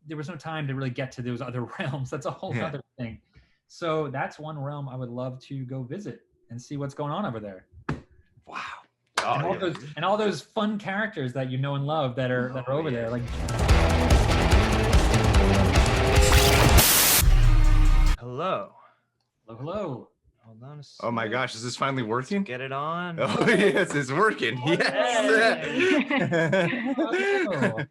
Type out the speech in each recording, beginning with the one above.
there was no time to really get to those other realms. That's a whole other thing. So that's one realm I would love to go visit and see what's going on over there. Wow. And all those fun characters that you know and love that are over there. Like Hello. Hello. Hold on a second. Oh my gosh, is this finally working? Get it on. Oh yes, it's working. Yes.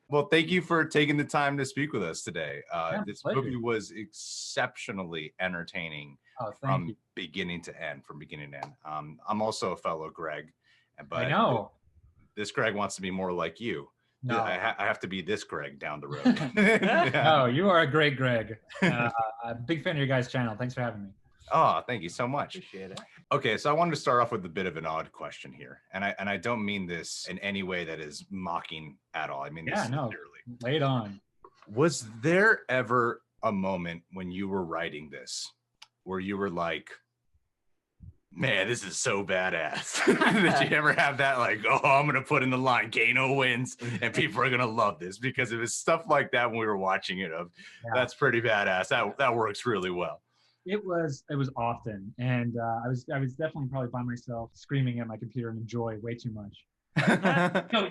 Well, thank you for taking the time to speak with us today. This movie was exceptionally entertaining from beginning to end. I'm also a fellow Greg, but I know this Greg wants to be more like you. No, I have to be this Greg down the road. No, you are a great Greg. A big fan of your guys' channel. Thanks for having me. Oh, thank you so much. Appreciate it. Okay, so I wanted to start off with a bit of an odd question here, and I don't mean this in any way that is mocking at all. I mean this sincerely. Lay it on. Was there ever a moment when you were writing this where you were like, man, this is so badass? Did you ever have that, like, oh, I'm gonna put in the line, Kano wins, and people are gonna love this? Because it was stuff like that when we were watching it. That's pretty badass. That works really well. It was often, and I was definitely probably by myself screaming at my computer and enjoy way too much.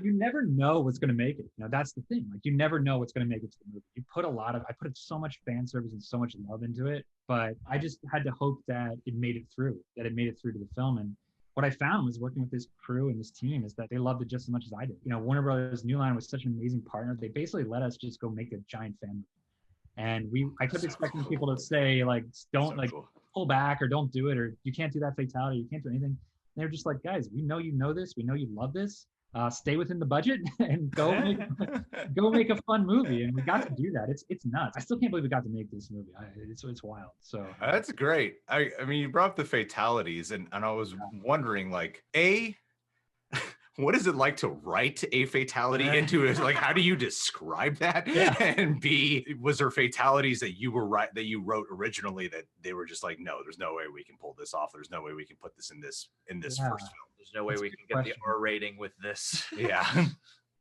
You never know what's going to make it. That's the thing. Like, you never know what's going to make it to the movie. I put so much fan service and so much love into it, but I just had to hope that it made it through to the film. And what I found was working with this crew and this team is that they loved it just as much as I did. Warner Brothers New Line was such an amazing partner. They basically let us just go make a giant fan movie. And I kept expecting people to say, like, don't pull back, or don't do it, or you can't do that fatality, you can't do anything. And they're just like, guys, we know you know this, we know you love this. Stay within the budget and go make a fun movie. And we got to do that. It's nuts. I still can't believe we got to make this movie. It's wild. So that's great. I mean, you brought up the fatalities, and I was wondering, like, what is it like to write a fatality into it? Like, how do you describe that? And B, was there fatalities that you wrote originally that they were just like, no, there's no way we can pull this off. There's no way we can put this in this first film. There's no way we can get the R rating with this. Yeah.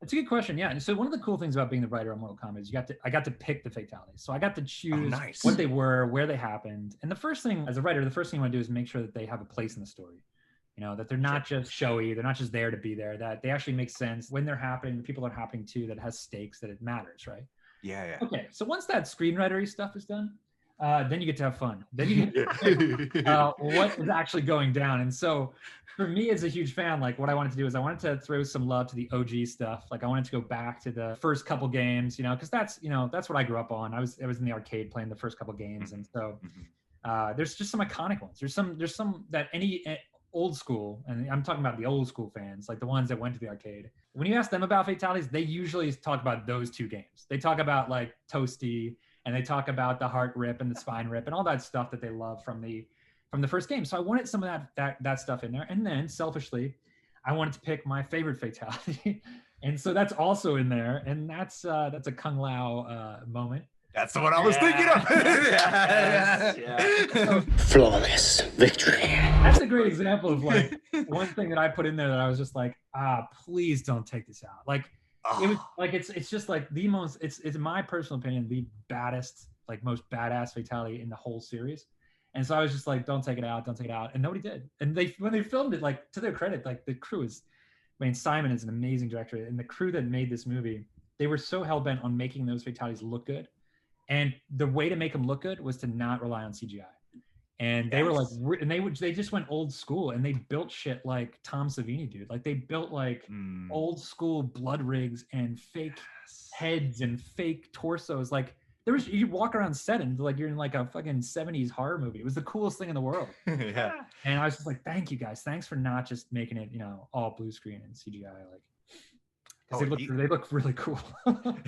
It's a good question. Yeah. And so one of the cool things about being the writer on Mortal Kombat is I got to pick the fatalities. So I got to choose what they were, where they happened. And the first thing, as a writer, the first thing I want to do is make sure that they have a place in the story. That they're not just showy, they're not just there to be there, that they actually make sense when they're happening, the people are happening to, that has stakes, that it matters, right? Yeah. Okay, so once that screenwritery stuff is done, then you get to have fun. Then you get to what is actually going down. And so for me as a huge fan, like, what I wanted to do is I wanted to throw some love to the OG stuff. Like, I wanted to go back to the first couple games, because that's what I grew up on. I was in the arcade playing the first couple games. And so there's just some iconic ones. There's some that any old school, and I'm talking about the old school fans, like the ones that went to the arcade. When you ask them about fatalities, they usually talk about those two games. They talk about, like, Toasty, and they talk about the heart rip and the spine rip and all that stuff that they love from the first game. So I wanted some of that stuff in there. And then selfishly, I wanted to pick my favorite fatality. And so that's also in there. And that's a Kung Lao moment. That's the one I was thinking of. Flawless victory. That's a great example of, like, one thing that I put in there that I was just like, please don't take this out. Like, it was like, it's just like the most, it's in my personal opinion, the baddest, like, most badass fatality in the whole series. And so I was just like, don't take it out. And nobody did. And when they filmed it, like, to their credit, like, the crew Simon is an amazing director, and the crew that made this movie, they were so hell-bent on making those fatalities look good. And the way to make them look good was to not rely on CGI. And they were like, and they just went old school, and they built shit like Tom Savini, dude. Like, they built, like, old school blood rigs and fake heads and fake torsos. Like, you walk around set and, like, you're in, like, a fucking 70s horror movie. It was the coolest thing in the world. And I was just like, thank you guys. Thanks for not just making it, all blue screen and CGI. Like, they look really cool.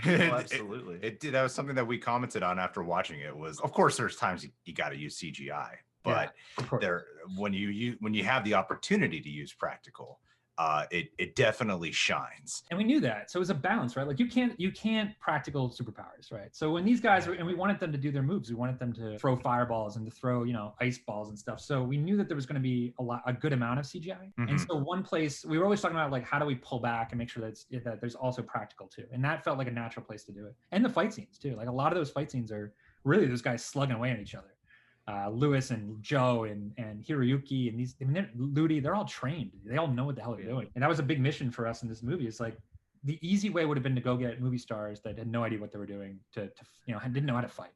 Absolutely. It did. That was something that we commented on after watching it. Was, of course, there's times you got to use CGI, but when you have the opportunity to use practical, it definitely shines. And we knew that. So it was a balance, right? Like you can't practical superpowers, right? So when these guys were, and we wanted them to do their moves, we wanted them to throw fireballs and to throw, ice balls and stuff. So we knew that there was going to be a good amount of CGI. And so one place we were always talking about, like, how do we pull back and make sure that there's also practical too. And that felt like a natural place to do it. And the fight scenes too. Like a lot of those fight scenes are really those guys slugging away at each other. Lewis and Joe and Hiroyuki and Ludi, they're all trained. They all know what the hell they're doing. And that was a big mission for us in this movie. It's like the easy way would have been to go get movie stars that had no idea what they were doing to didn't know how to fight.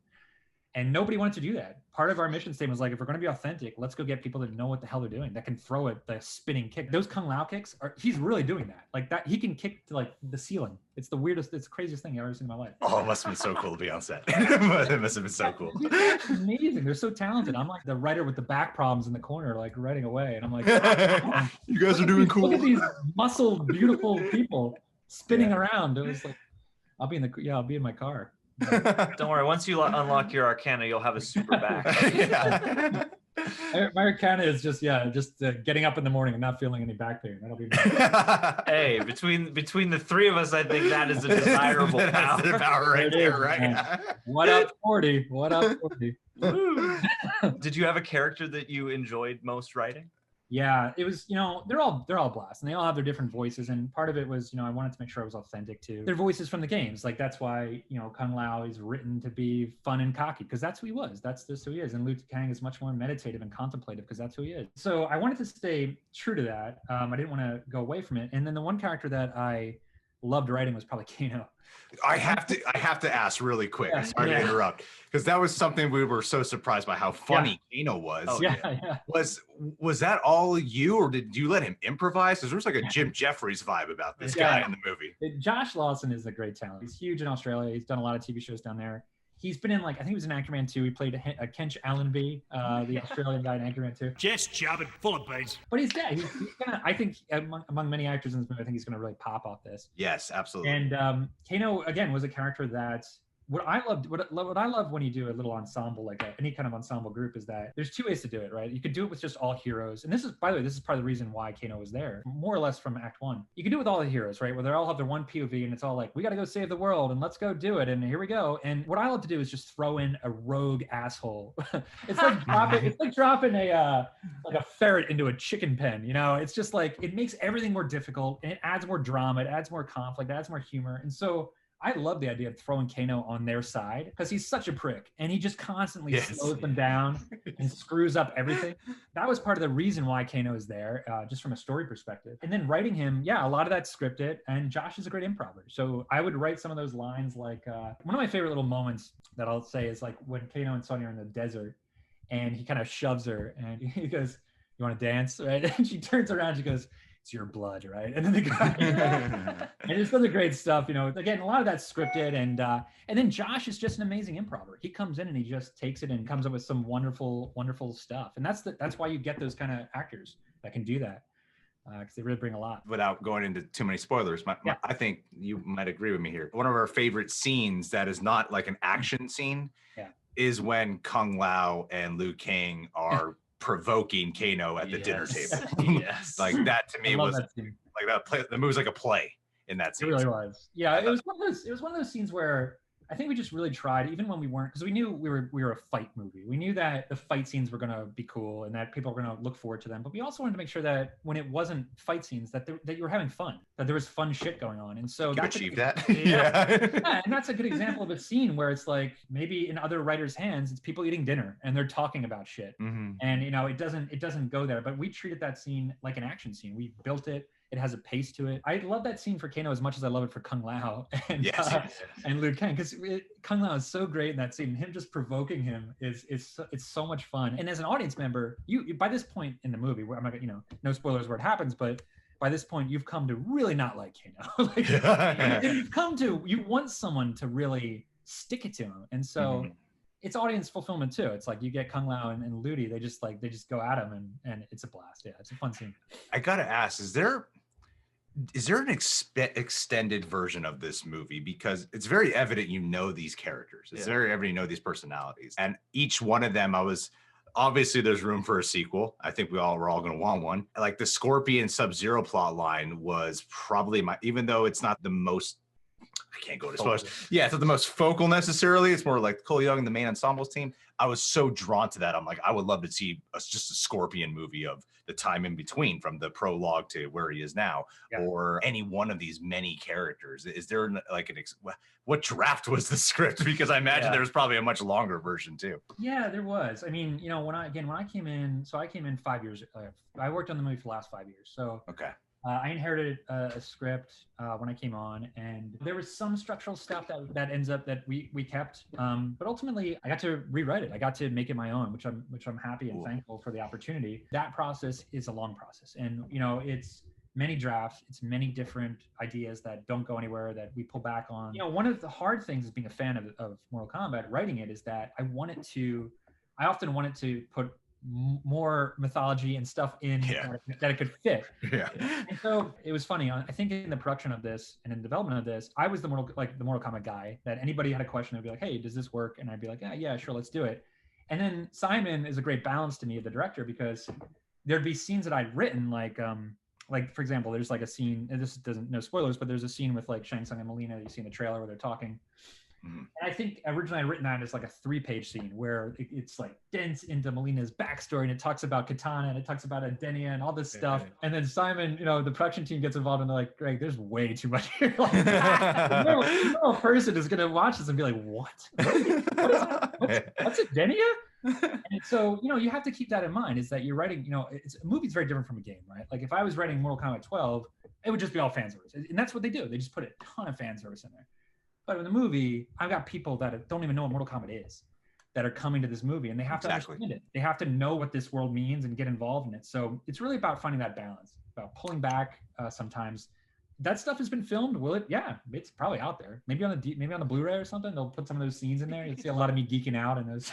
And nobody wanted to do that. Part of our mission statement was like, if we're going to be authentic, let's go get people that know what the hell they're doing, that can throw the spinning kick. Those Kung Lao kicks he's really doing that. Like that, he can kick to like the ceiling. It's the craziest thing I've ever seen in my life. Oh, it must have been so cool to be on set. It must have been so cool. It's amazing. They're so talented. I'm like the writer with the back problems in the corner, like writing away. And I'm like, you guys are doing cool. Look at these muscled, beautiful people spinning around. It was like, I'll be in my car. Don't worry. Once you unlock your Arcana, you'll have a super back. My Arcana is just getting up in the morning and not feeling any back pain. That'll be Hey, between the three of us, I think that is a desirable power. That's the power right there, right? Man. What up, 40? What up, 40? Did you have a character that you enjoyed most writing? Yeah, it was, they're all blast, and they all have their different voices. And part of it was, I wanted to make sure I was authentic to their voices from the games. Like that's why, Kung Lao is written to be fun and cocky, because that's who he was. That's just who he is. And Liu Kang is much more meditative and contemplative, because that's who he is. So I wanted to stay true to that. I didn't want to go away from it. And then the one character that I loved writing was probably Kano. I have to ask really quick. Sorry to interrupt, because that was something we were so surprised by how funny Kano was. Oh, yeah. Was that all you, or did you let him improvise? Because there's like a Jim Jeffries vibe about this guy in the movie. Josh Lawson is a great talent. He's huge in Australia. He's done a lot of TV shows down there. He's been in, I think he was in Anchorman 2. He played a Kench Allenby, the Australian guy in Anchorman 2. Just jabber, full of beans. But he's gonna, I think among many actors in this movie, I think he's gonna really pop off this. Yes, absolutely. And Kano, again, was a character that what I love when you do a little ensemble like that, any kind of ensemble group, is that there's two ways to do it, right? You could do it with just all heroes. And this is, by the way, this is part of the reason why Kano was there, more or less from Act 1. You can do it with all the heroes, right? Where they all have their one POV and it's all like, we got to go save the world and let's go do it. And here we go. And what I love to do is just throw in a rogue asshole. It's like dropping a ferret into a chicken pen, It's just like, it makes everything more difficult, and it adds more drama, it adds more conflict, it adds more humor. And so I love the idea of throwing Kano on their side, because he's such a prick and he just constantly slows them down and screws up everything. That was part of the reason why Kano is there, just from a story perspective. And then writing him, a lot of that's scripted, and Josh is a great improver. So I would write some of those lines, like one of my favorite little moments that I'll say is like when Kano and Sonya are in the desert and he kind of shoves her and he goes, "You want to dance?" Right? And she turns around, she goes, "It's your blood," right? And then the guy, and it's other great stuff, Again, a lot of that's scripted, and then Josh is just an amazing improver. He comes in and he just takes it and comes up with some wonderful, wonderful stuff. And that's why you get those kind of actors that can do that, because they really bring a lot. Without going into too many spoilers, I think you might agree with me here. One of our favorite scenes that is not like an action scene is when Kung Lao and Liu Kang are provoking Kano at the dinner table. Yes. Like that to me was like that play. The movie was like a play in that scene. It really was. Yeah, it was one of those scenes where I think we just really tried, even when we weren't, because we knew we were a fight movie. We knew that the fight scenes were going to be cool and that people were going to look forward to them. But we also wanted to make sure that when it wasn't fight scenes, that you were having fun, that there was fun shit going on. And so you achieved that. Yeah, and that's a good example of a scene where it's like maybe in other writers' hands, it's people eating dinner and they're talking about shit. Mm-hmm. And it doesn't go there. But we treated that scene like an action scene. We built it. It has a pace to it. I love that scene for Kano as much as I love it for Kung Lao and Liu Kang, because Kung Lao is so great in that scene. Him just provoking him is so much fun. And as an audience member, you by this point in the movie, where I'm not no spoilers where it happens, but by this point you've come to really not like Kano. You want someone to really stick it to him, and so. Mm-hmm. It's audience fulfillment too. It's like you get Kung Lao and Ludi, they just go at him and it's a blast. Yeah, it's a fun scene. I gotta ask, is there an extended version of this movie? Because it's very evident these characters. It's very evident these personalities, and each one of them, I was Obviously, there's room for a sequel. I think we're all going to want one. Like the Scorpion Sub-Zero plot line was probably even though it's not the most, I can't go to spoilers. Yeah, it's not the most focal necessarily. It's more like Cole Young and the main ensembles team. I was so drawn to that. I'm like, I would love to see just a Scorpion movie of the time in between from the prologue to where he is now, or any one of these many characters. Is there like what draft was the script? Because I imagine there was probably a much longer version too. Yeah, there was. I mean, you know, when I came in, so I came in 5 years. I worked on the movie for the last 5 years. So okay. I inherited a script when I came on, and there was some structural stuff that ends up that we kept. But ultimately, I got to rewrite it. I got to make it my own, which I'm happy and thankful for the opportunity. That process is a long process, and you know, it's many drafts, it's many different ideas that don't go anywhere that we pull back on. You know, one of the hard things as being a fan of Mortal Kombat, writing it, is that I often wanted to put more mythology and stuff in that it could fit. And so it was funny. I think in the production of this and in development of this, I was the Mortal Kombat guy that anybody had a question, I'd be like, hey, does this work? And I'd be like, yeah, sure, let's do it. And then Simon is a great balance to me, the director, because there'd be scenes that I'd written, like for example, there's like a scene, and this doesn't, no spoilers, but there's a scene with like Shang Tsung and Mileena you see in the trailer where they're talking. And I think originally I'd written that as like a 3-page scene where it's like dense into Melina's backstory, and it talks about Katana and it talks about Adenia and all this stuff. And then Simon, you know, the production team gets involved and they're like, Greg, there's way too much here. Like, the normal person is going to watch this and be like, what is that? What's Adenia? And so, you know, you have to keep that in mind, is that you're writing, you know, a movie's very different from a game, right? Like if I was writing Mortal Kombat 12, it would just be all fan service. And that's what they do. They just put a ton of fan service in there. But in the movie, I've got people that don't even know what Mortal Kombat is, that are coming to this movie, and they have to understand it. They have to know what this world means and get involved in it. So it's really about finding that balance, about pulling back sometimes. That stuff has been filmed. Will it? Yeah, it's probably out there. Maybe on the Blu-ray or something. They'll put some of those scenes in there. You'll see a lot of me geeking out in those.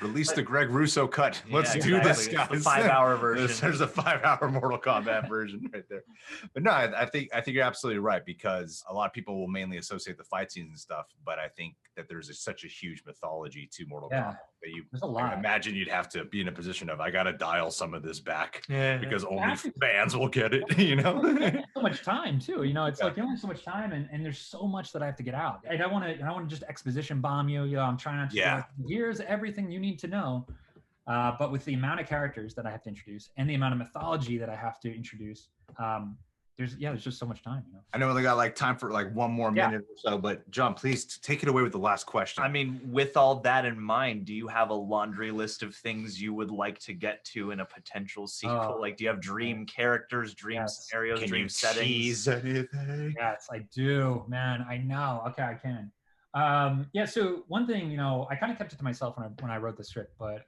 Release the Greg Russo cut. Let's do this, guys. It's the 5-hour version. There's a 5-hour Mortal Kombat version right there. But no, I think you're absolutely right, because a lot of people will mainly associate the fight scenes and stuff, but I think that there's such a huge mythology to Mortal Kombat that there's a lot. I imagine you'd have to be in a position of, I got to dial some of this back because only fans will get it, you know? So much time too, you know. It's like you only have so much time, and there's so much that I have to get out. And I want to just exposition bomb you. You know, I'm trying not to. Like, here's everything you need to know. But with the amount of characters that I have to introduce and the amount of mythology that I have to introduce, there's just so much time, you know. I know we only got like time for like one more minute or so, but John, please take it away with the last question. I mean, with all that in mind, do you have a laundry list of things you would like to get to in a potential sequel? Like, do you have dream characters, dream scenarios, dream settings? Tease anything? Yes, I do, man. I know. Okay, I can. So one thing, you know, I kind of kept it to myself when I wrote the script, but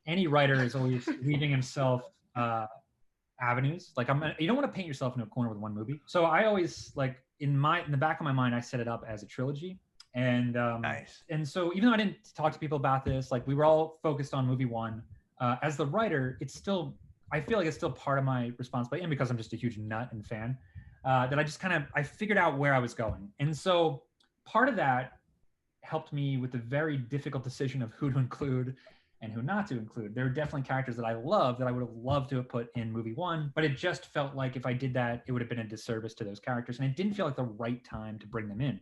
any writer is always leaving himself avenues. Like you don't want to paint yourself in a corner with one movie. So I always, like, in the back of my mind, I set it up as a trilogy. And nice. And so even though I didn't talk to people about this, like we were all focused on movie one, as the writer, I feel like it's still part of my responsibility, and because I'm just a huge nut and fan, that I figured out where I was going. And so part of that helped me with the very difficult decision of who to include and who not to include. There are definitely characters that I love that I would have loved to have put in movie one, but it just felt like if I did that, it would have been a disservice to those characters, and it didn't feel like the right time to bring them in.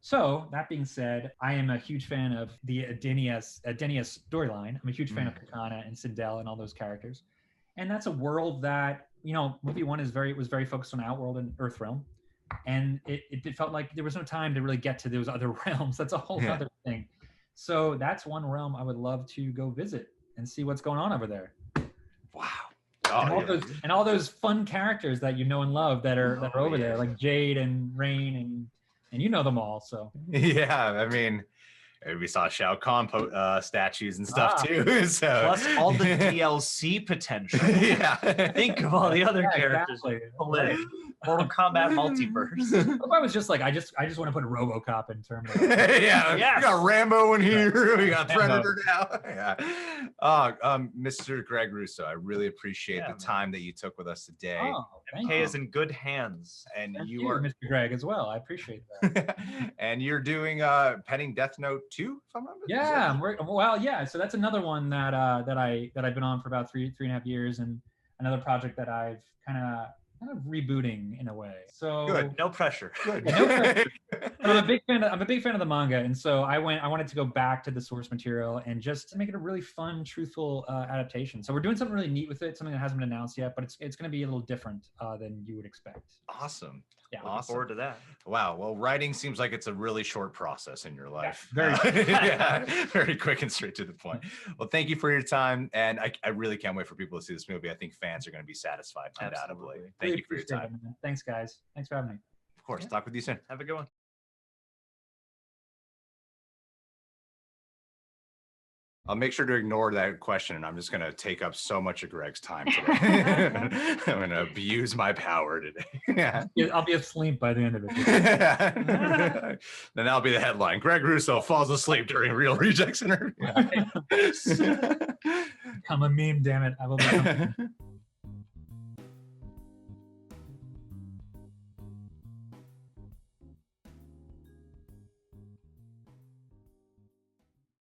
So that being said, I am a huge fan of the Adenia storyline. I'm a huge fan of Katana and Sindel and all those characters. And that's a world that, you know, movie one was very focused on Outworld and Earthrealm. And it felt like there was no time to really get to those other realms. That's a whole other thing. So that's one realm I would love to go visit and see what's going on over there. Wow. And all those fun characters that you know and love that are over there, like Jade and Rain, and you know them all. So yeah, I mean, we saw Shao Kahn statues and stuff too. So plus all the DLC potential. Think of all the other characters. Exactly. Mortal Kombat multiverse. I was just like, I just want to put RoboCop in Terminator. We got Rambo in here. We got Predator now. Mr. Greg Russo, I really appreciate the time that you took with us today. MK is in good hands. And Thank you you, are Mr. Greg, as well. I appreciate that. and you're doing Penning Death Note 2, if I'm not mistaken. Yeah, yeah. So that's another one that I've been on for about three and a half years, and another project that I've kind of rebooting in a way. So Good. No pressure. Good. No pressure. I'm a big fan of the manga, and so I wanted to go back to the source material and just make it a really fun, truthful adaptation. So we're doing something really neat with it, something that hasn't been announced yet, but it's going to be a little different than you would expect. Awesome. Yeah, Looking forward to that. Wow. Well, writing seems like it's a really short process in your life. very very quick and straight to the point. Well, thank you for your time, and I really can't wait for people to see this movie. I think fans are going to be satisfied, undoubtedly. Thank you for your time. Thanks, guys. Thanks for having me. Of course. Talk with you soon. Have a good one. I'll make sure to ignore that question, and I'm just going to take up so much of Greg's time today. I'm going to abuse my power today. Yeah. I'll be asleep by the end of it. Then that'll be the headline. Greg Russo falls asleep during Real Rejects interview. Become a meme, damn it. I will become